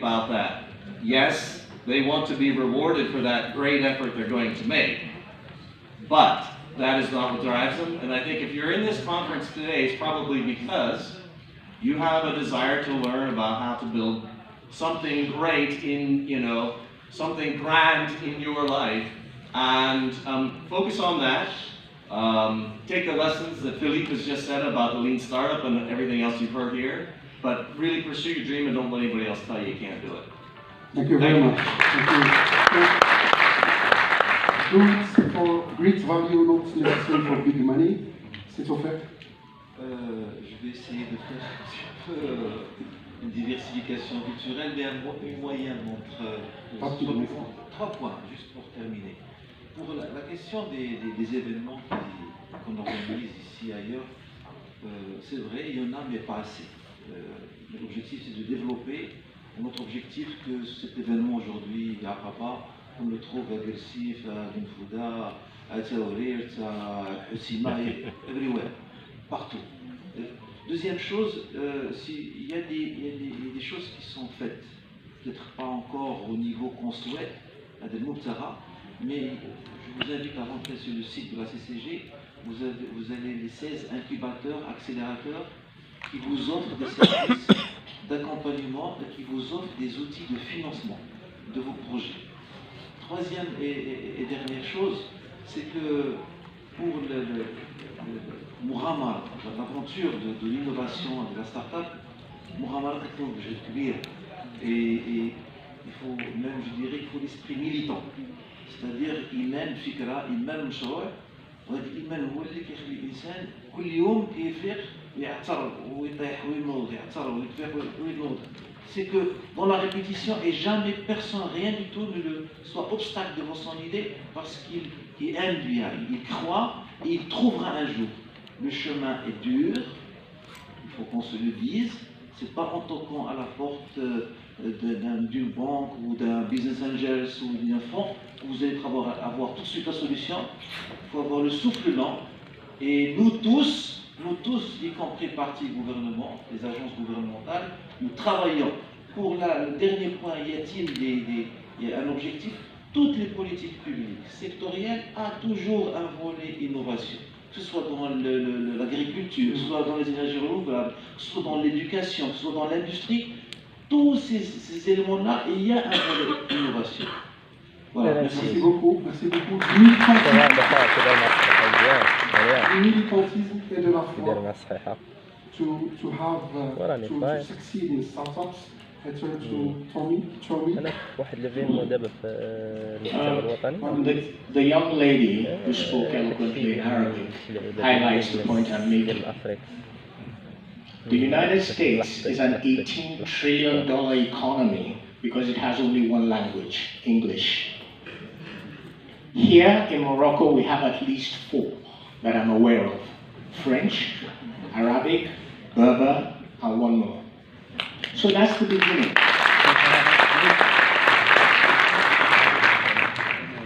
about that. Yes, they want to be rewarded for that great effort they're going to make, but that is not what drives them. And I think if you're in this conference today, it's probably because you have a desire to learn about how to build something great in, something grand in your life, and focus on that. Take the lessons that Philippe has just said about the lean startup and everything else you've heard here, but really pursue your dream and don't let anybody else tell you can't do it. Thank you very much. Thank you. For great value, not necessarily for big money. C'est au fait. Je vais essayer de faire un petit peu une diversification culturelle, mais une moyenne entre trois points, juste pour terminer. Pour la question des événements qu'on organise ici et ailleurs, c'est vrai, il y en a, mais pas assez. L'objectif, c'est de développer. Notre objectif, que cet événement aujourd'hui à Papa, on le trouve à Gersif, à Linfouda, à Tsaourir, à Hussima, everywhere, partout. Deuxième chose, il y a des choses qui sont faites, peut-être pas encore au niveau qu'on souhaite, à des Moubtara, mais je vous invite à rentrer sur le site de la CCG, vous avez les 16 incubateurs, accélérateurs, qui vous offrent des services d'accompagnement et qui vous offrent des outils de financement de vos projets. Troisième et dernière chose, c'est que pour le Mouhamar, l'aventure de l'innovation de la start-up, Mouhamar est un objet kbir. Et il faut même, je dirais, il faut l'esprit militant. C'est-à-dire, إيمان فكرة، إيمان مشروع، وهذا الإيمان هو اللي كيخلي الإنسان كل يوم كيفيق ويعترض ويطيح وينوض، يعترض ويتفيق وينوض. C'est que dans la répétition, et jamais personne, rien du tout ne le soit obstacle devant son idée, parce qu'il aime bien, il croit et il trouvera un jour. Le chemin est dur, il faut qu'on se le dise. C'est pas en toquant à la porte d'une banque ou d'un business angel ou d'un fonds que vous allez avoir tout de suite la solution. Il faut avoir le souffle lent. Et nous tous, y compris le parti gouvernement, les agences gouvernementales, nous travaillons. Pour le dernier point, y a un objectif? Toutes les politiques publiques sectorielles ont toujours un volet innovation. Que ce soit dans l'agriculture, que ce soit dans les énergies renouvelables, que ce soit dans l'éducation, que ce soit dans l'industrie, tous ces éléments-là, il y a un volet innovation. Voilà, merci. Merci beaucoup. Merci beaucoup. Militantisme et de la foi. To have to succeed in startups. I turn to Tommy. أنا واحد ليفينمون دابا في المجتمع الوطني. The young lady who spoke eloquently in Arabic highlights the point I'm making. The United States is an $18 trillion economy because it has only one language, English. Here in Morocco, we have at least 4 that I'm aware of: French, Arabic, Berber, and one more. So that's the beginning.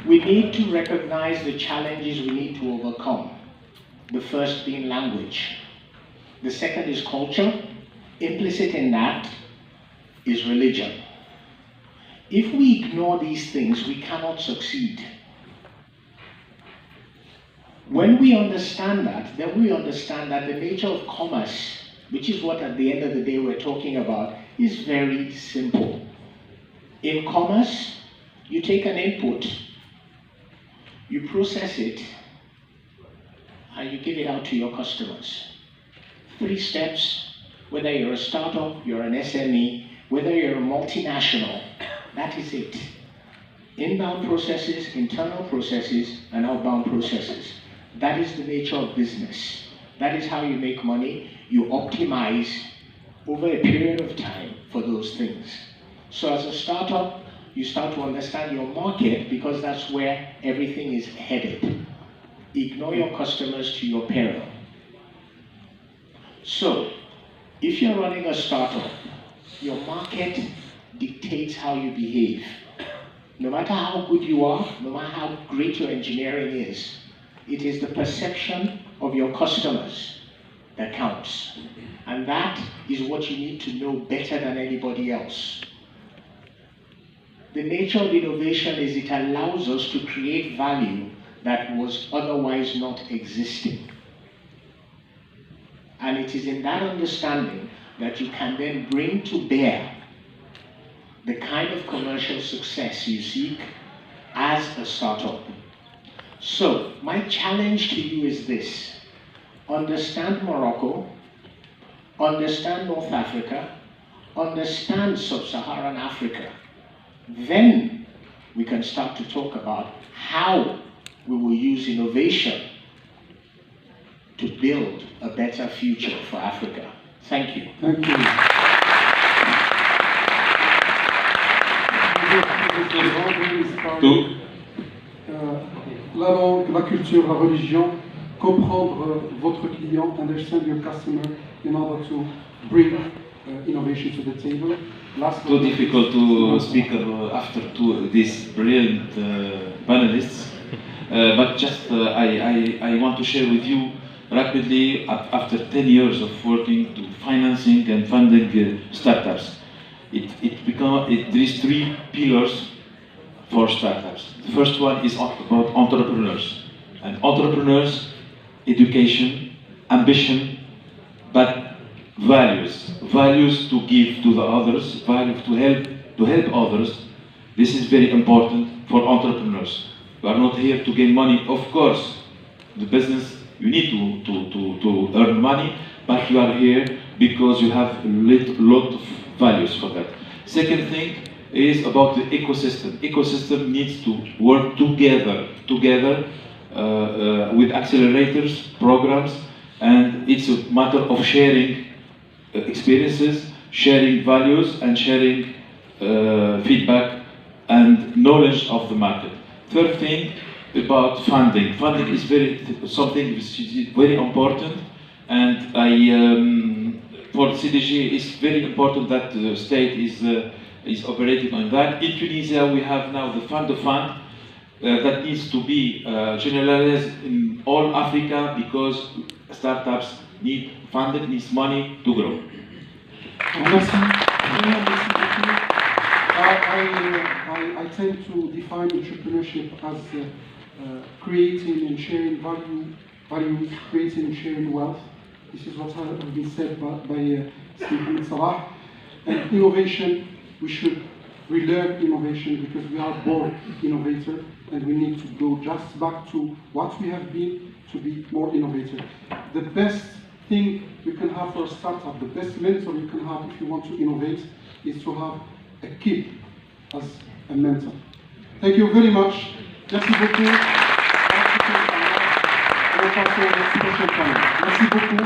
We need to recognize the challenges we need to overcome. The first being language. The second is culture. Implicit in that is religion. If we ignore these things, we cannot succeed. When we understand that, then we understand that the nature of commerce, which is what at the end of the day we're talking about, is very simple. In commerce, you take an input, you process it, and you give it out to your customers. 3 steps, whether you're a startup, you're an SME, whether you're a multinational, that is it. Inbound processes, internal processes, and outbound processes. That is the nature of business. That is how you make money. You optimize over a period of time for those things. So as a startup, you start to understand your market because that's where everything is headed. Ignore your customers to your peril. So, if you're running a startup, your market dictates how you behave. No matter how good you are, no matter how great your engineering is, it is the perception of your customers that counts. And that is what you need to know better than anybody else. The nature of innovation is it allows us to create value that was otherwise not existing. And it is in that understanding that you can then bring to bear the kind of commercial success you seek as a startup. So, my challenge to you is this: understand Morocco, understand North Africa, understand Sub-Saharan Africa. Then we can start to talk about how we will use innovation to build a better future for Africa. Thank you. Thank you. La langue, la culture, la religion, comprendre votre client, understand your customer in order to bring innovation to the table. Too difficult to speak after these brilliant panelists, but just I want to share with you rapidly, after 10 years of working to financing and funding startups, there is 3 pillars for startups. The first one is about entrepreneurs. And entrepreneurs, education, ambition, but values to give to the others, values to help others. This is very important for entrepreneurs. We are not here to gain money. Of course, the business, you need to earn money, but you are here because you have a lot of values for that. Second thing is about the ecosystem. Ecosystem needs to work together with accelerators, programs, and it's a matter of sharing experiences, sharing values, and sharing feedback and knowledge of the market. Third thing, about funding. Funding is something which is very important, and for CDG it's very important that the state is operating on that. In Tunisia we have now the fund that needs to be generalized in all Africa, because startups need funding, needs money to grow. I tend to define entrepreneurship as creating and sharing value, creating and sharing wealth. This is what has been said by Stephen Salah. And innovation, we should relearn innovation, because we are born innovator, and we need to go just back to what we have been to be more innovative. The best thing you can have for a startup, the best mentor you can have if you want to innovate, is to have a kid as a mentor. Thank you very much. Merci beaucoup. On va passer au prochain panel. Merci beaucoup.